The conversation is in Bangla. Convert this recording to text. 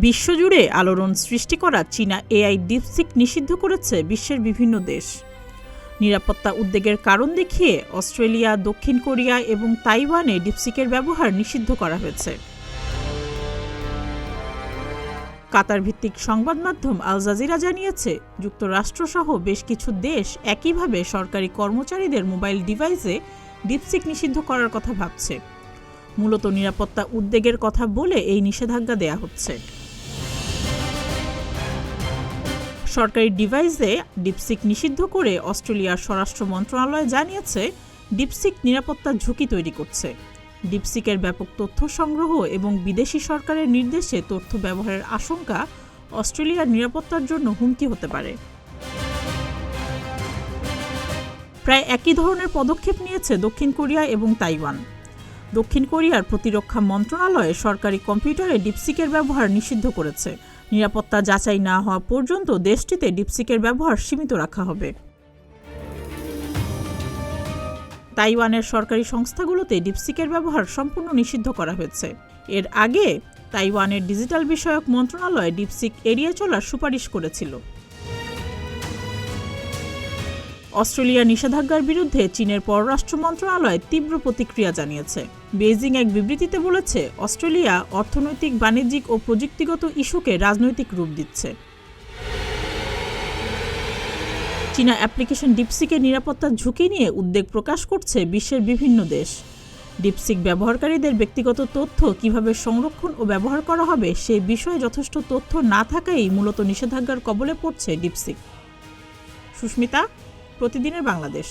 বিশ্বজুড়ে আলোড়ন সৃষ্টি করা চীনা এআই ডিপসিক নিষিদ্ধ করেছে বিশ্বের বিভিন্ন দেশ। নিরাপত্তা উদ্বেগের কারণ দেখিয়ে অস্ট্রেলিয়া, দক্ষিণ কোরিয়া এবং তাইওয়ানে ডিপসিকের ব্যবহার নিষিদ্ধ করা হয়েছে। কাতার ভিত্তিক সংবাদ মাধ্যম আল জাজিরা জানিয়েছে, যুক্তরাষ্ট্রসহ বেশ কিছু দেশ একইভাবে সরকারি কর্মচারীদের মোবাইল ডিভাইসে ডিপসিক নিষিদ্ধ করার কথা ভাবছে। মূলত নিরাপত্তা উদ্বেগের কথা বলে এই নিষেধাজ্ঞা দেয়া হচ্ছে। সরকারি ডিভাইসে ডিপসিক নিষিদ্ধ করে অস্ট্রেলিয়ার স্বরাষ্ট্র মন্ত্রণালয় জানিয়েছে, ডিপসিক নিরাপত্তার ঝুঁকি তৈরি করছে। ডিপসিকের ব্যাপক তথ্য সংগ্রহ এবং বিদেশি সরকারের নির্দেশে তথ্য ব্যবহারের আশঙ্কা অস্ট্রেলিয়ার নিরাপত্তার জন্য হুমকি হতে পারে। প্রায় একই ধরনের পদক্ষেপ নিয়েছে দক্ষিণ কোরিয়া এবং তাইওয়ান। দক্ষিণ কোরিয়ার প্রতিরক্ষা মন্ত্রণালয় সরকারি কম্পিউটারে ডিপসিকের ব্যবহার নিষিদ্ধ করেছে। নিরাপত্তা যাচাই না হওয়া পর্যন্ত দেশটিতে ডিপসিকের ব্যবহার সীমিত রাখা হবে। তাইওয়ানের সরকারি সংস্থাগুলোতে ডিপসিকের ব্যবহার সম্পূর্ণ নিষিদ্ধ করা হয়েছে। এর আগে তাইওয়ানের ডিজিটাল বিষয়ক মন্ত্রণালয় ডিপসিক এড়িয়ে চলার সুপারিশ করেছিল। অস্ট্রেলিয়ার নিষেধাজ্ঞার বিরুদ্ধে চীনের পররাষ্ট্র মন্ত্রণালয় তীব্র প্রতিক্রিয়া জানিয়েছে। বেইজিং এক বিবৃতিতে বলেছে, অস্ট্রেলিয়া অর্থনৈতিক, বাণিজ্যিক ও প্রযুক্তিগত ইস্যুকে রাজনৈতিক রূপ দিচ্ছে। চীনা অ্যাপ্লিকেশন ডিপসিকের নিরাপত্তার ঝুঁকি নিয়ে উদ্বেগ প্রকাশ করছে বিশ্বের বিভিন্ন দেশ। ডিপসিক ব্যবহারকারীদের ব্যক্তিগত তথ্য কিভাবে সংরক্ষণ ও ব্যবহার করা হবে সে বিষয়ে যথেষ্ট তথ্য না থাকাই মূলত নিষেধাজ্ঞার কবলে পড়ছে ডিপসিক। সুস্মিতা, প্রতিদিনের বাংলাদেশ।